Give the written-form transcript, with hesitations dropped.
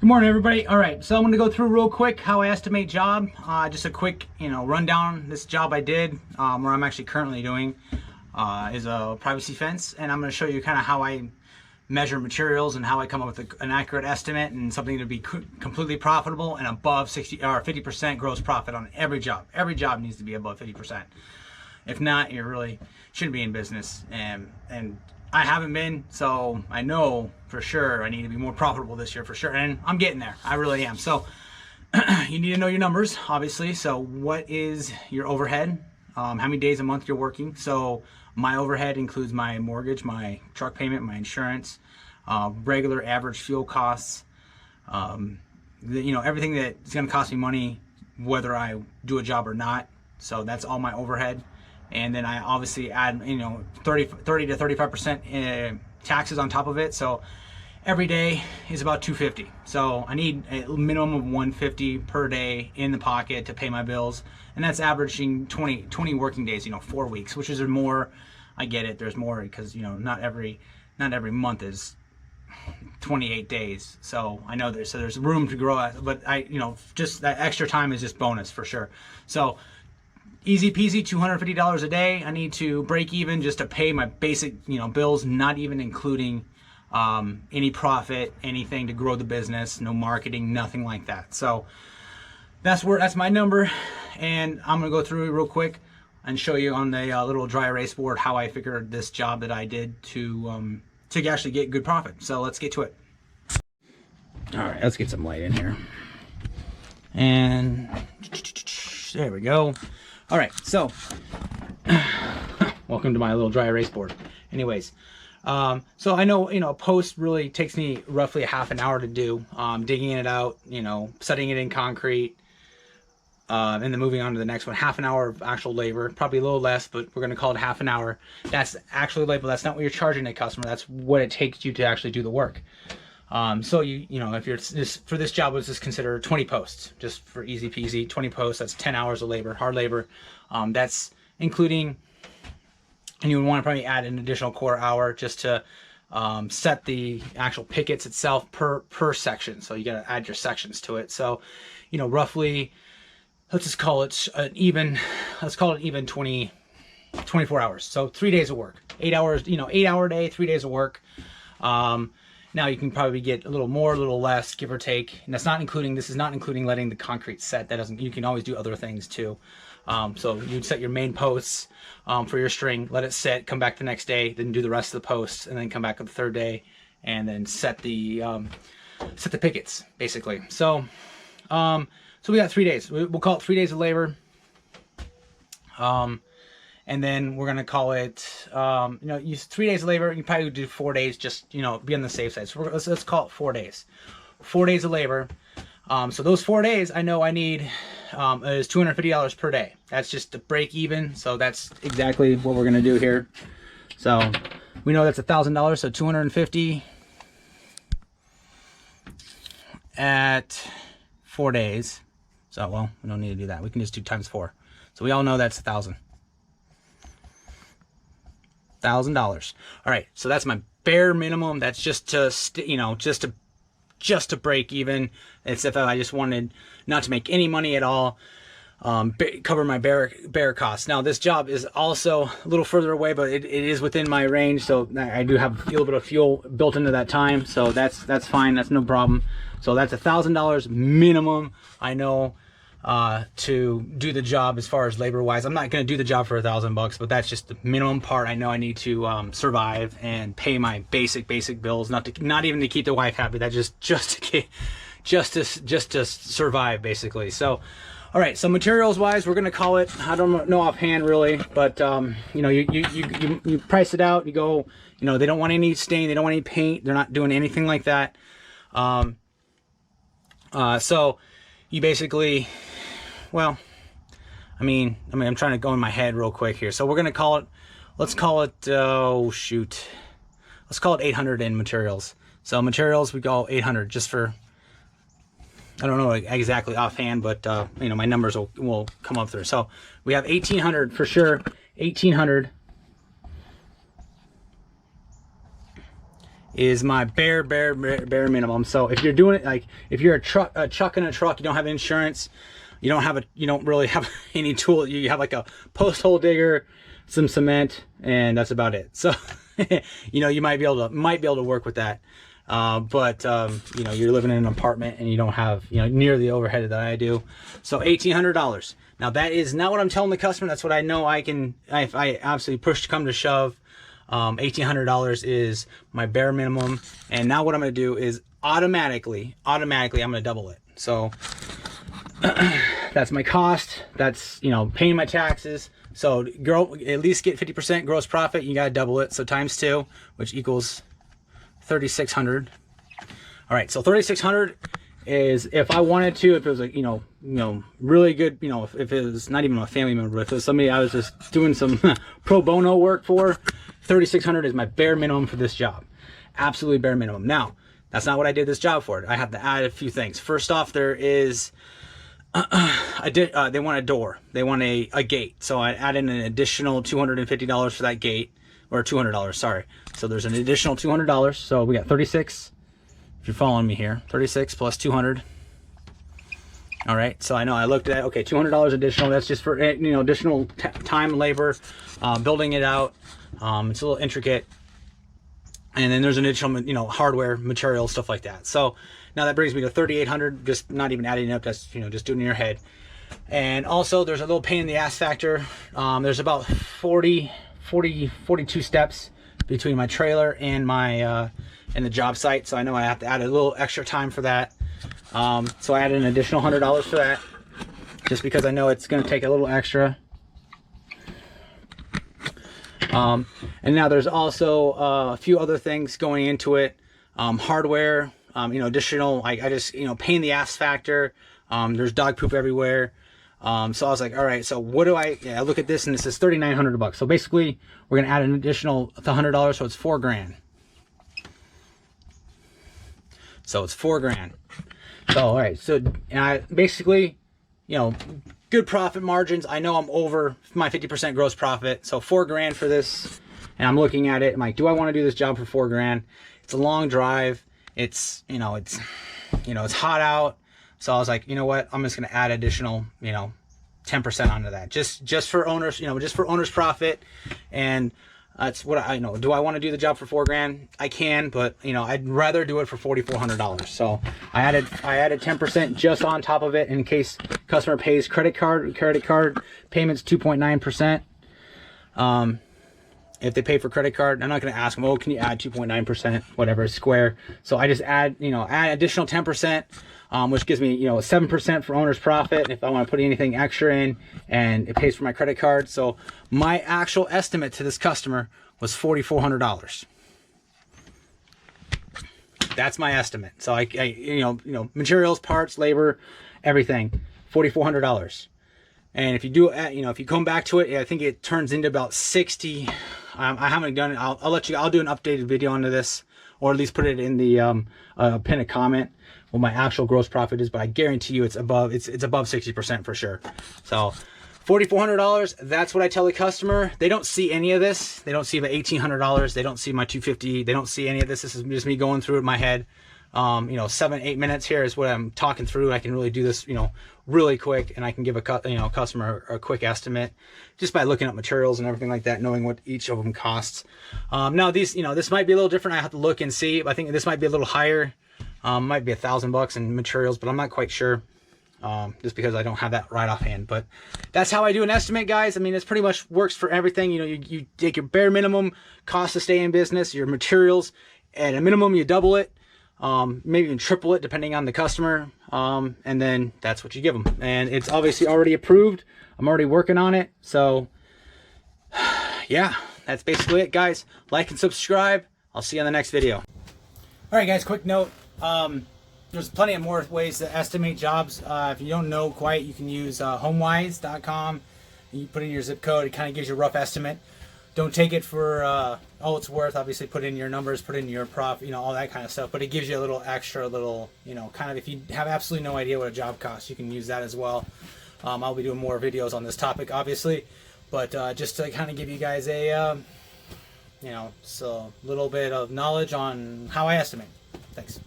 Good morning, everybody. All right, so I'm going to go through real quick how I estimate job. Just a quick, rundown. This job I did, where I'm actually currently doing, is a privacy fence, and I'm going to show you kind of how I measure materials and how I come up with an accurate estimate and something to be completely profitable and above 60 or 50% gross profit on every job. Every job needs to be above 50%. If not, you really shouldn't be in business. And I haven't been, so I know for sure I need to be more profitable this year for sure, and I'm getting there. I really am. So you need to know your numbers, obviously. So what is your overhead? How many days a month you're working? So my overhead includes my mortgage, my truck payment, my insurance, regular average fuel costs, everything that's going to cost me money whether I do a job or not. So that's all my overhead. And then I obviously add 30 to 35% taxes on top of it. So every day is about $250. So I need a minimum of $150 per day in the pocket to pay my bills, and that's averaging 20 working days, 4 weeks, which is more. I get it, there's more because not every month is 28 days. So I know there's room to grow, but just that extra time is just bonus for sure. So easy peasy, $250 a day. I need to break even just to pay my basic, bills, not even including any profit, anything to grow the business, no marketing, nothing like that. So that's my number, and I'm gonna go through it real quick and show you on the little dry erase board how I figured this job that I did to actually get good profit. So let's get to it. All right, let's get some light in here, and there we go. All right, so welcome to my little dry erase board. Anyways, so I know, a post really takes me roughly a half an hour to do, digging it out, setting it in concrete, and then moving on to the next one. Half an hour of actual labor, probably a little less, but we're going to call it half an hour. That's actually labor. That's not what you're charging a customer. That's what it takes you to actually do the work. So if you're for this job, let's just consider 20 posts, just for easy peasy. 20 posts, that's 10 hours of labor, hard labor. That's including, and you would want to probably add an additional quarter hour just to set the actual pickets itself per section. So you got to add your sections to it. So roughly, let's just call it an even 24 hours. So 3 days of work, 8 hours, 8-hour day, 3 days of work. Now you can probably get a little more, a little less, give or take. And this is not including letting the concrete set. You can always do other things too. So you'd set your main posts for your string, let it sit, come back the next day, then do the rest of the posts, and then come back on the third day, and then set the pickets basically. So we got 3 days. We'll call it 3 days of labor. And then we're gonna call it, use 3 days of labor. You probably would do 4 days, just be on the safe side. So let's call it 4 days. 4 days of labor. So those 4 days, I know I need is $250 per day. That's just to break even. So that's exactly what we're gonna do here. So we know that's $1,000. So 250 at 4 days. So well, we don't need to do that. We can just do times 4. So we all know that's $1,000. $1,000. All right, so that's my bare minimum. That's just to just to break even. It's if I just wanted not to make any money at all, cover my bare costs. Now this job is also a little further away, but it is within my range, so I do have a little bit of fuel built into that time, so that's fine. That's no problem. So that's $1,000 minimum. I know to do the job as far as labor wise. I'm not going to do the job for $1,000, but that's just the minimum part I know I need to survive and pay my basic bills. Not even to keep the wife happy. That's just to survive basically. So, all right. So materials wise, we're going to call it. I don't know offhand really, but you price it out. You go. They don't want any stain. They don't want any paint. They're not doing anything like that. So you basically. Well, I'm trying to go in my head real quick here. So we're going to call it, let's call it 800 in materials. So materials, we go 800 just for, I don't know exactly offhand, but, my numbers will come up through. So we have 1,800 for sure, 1,800. is my bare minimum. So if you're doing it, like if you're a chuck in a truck, you don't have insurance, you don't really have any tool. You have like a post hole digger, some cement, and that's about it. So you know, you might be able to work with that. But you know, you're living in an apartment and you don't have, you know, near the overhead that I do. So $1,800. Now that is not what I'm telling the customer. That's what I know I can, if I absolutely push to come to shove. $1,800 is my bare minimum. And now what I'm going to do is automatically I'm going to double it. So that's my cost. That's, you know, paying my taxes. So at least get 50% gross profit. You got to double it. So times 2, which equals 3,600. All right. So 3,600 is if I wanted to, if it was a, you know, really good, you know, if it was not even a family member, if it was somebody I was just doing some pro bono work for, 3,600 is my bare minimum for this job. Absolutely bare minimum. Now, that's not what I did this job for. I have to add a few things. First off, there is, they want a door. They want a gate. So I added an additional $250 for that gate, or $200, sorry. So there's an additional $200. So we got 36, if you're following me here, 36 plus 200. All right, so I know I looked at, okay, $200 additional. That's just for, you know, additional time, labor, building it out. It's a little intricate. And then there's an additional, you know, hardware, material, stuff like that. So now that brings me to 3,800, just not even adding up, that's, you know, just doing it in your head. And also there's a little pain in the ass factor. There's about 42 steps between my trailer and my, and the job site. So I know I have to add a little extra time for that. So I added an additional $100 for that, just because I know it's going to take a little extra. And now there's also a few other things going into it. Hardware, you know, additional, I just, you know, pain in the ass factor. There's dog poop everywhere. So I was like, all right, so what do I look at this and it says 3,900 bucks. So basically we're going to add an additional $100. So it's $4,000. So it's $4,000. So, all right. So I basically, you know, good profit margins. I know I'm over my 50% gross profit. So $4,000 for this. And I'm looking at it. I'm like, do I want to do this job for $4,000? It's a long drive. It's, you know, it's hot out. So I was like, you know what? I'm just going to add additional, you know, 10% onto that, just for owners, you know, just for owners profit. And that's what I know. Do I want to do the job for $4,000? I can, but you know, I'd rather do it for $4,400. So I added 10% just on top of it in case customer pays credit card payments 2.9%. If they pay for credit card, I'm not going to ask them, oh, can you add 2.9%, whatever, square. So I just add additional 10%, which gives me, you know, 7% for owner's profit if I want to put anything extra in, and it pays for my credit card. So my actual estimate to this customer was $4,400. That's my estimate. So I you know, materials, parts, labor, everything, $4,400. And if you do, you know, if you come back to it, I think it turns into about 60. I haven't done it. I'll do an updated video onto this, or at least put it in the pin a comment what my actual gross profit is. But I guarantee you, it's above 60% for sure. So $4,400. That's what I tell the customer. They don't see any of this. They don't see the $1,800. They don't see my $250. They don't see any of this. This is just me going through it in my head. You know, 7-8 minutes here is what I'm talking through. I can really do this, you know, really quick, and I can give a customer a quick estimate just by looking at materials and everything like that, knowing what each of them costs. Now these, you know, this might be a little different. I have to look and see. I think this might be a little higher. Might be $1,000 in materials, but I'm not quite sure. Just because I don't have that right offhand. But that's how I do an estimate, guys. I mean, it's pretty much works for everything. You know, you take your bare minimum cost to stay in business, your materials, at a minimum you double it. Maybe even triple it depending on the customer, and then that's what you give them. And it's obviously already approved. I'm already working on it. So yeah, that's basically it, guys. Like and subscribe. I'll see you on the next video. All right, guys, quick note. There's plenty of more ways to estimate jobs. If you don't know quite, you can use homewise.com. You put in your zip code. It kind of gives you a rough estimate. Don't take it for all it's worth. Obviously, put in your numbers, put in your profit, you know, all that kind of stuff. But it gives you a little extra, you know, kind of, if you have absolutely no idea what a job costs, you can use that as well. I'll be doing more videos on this topic, obviously, but just to kind of give you guys a, So a little bit of knowledge on how I estimate. Thanks.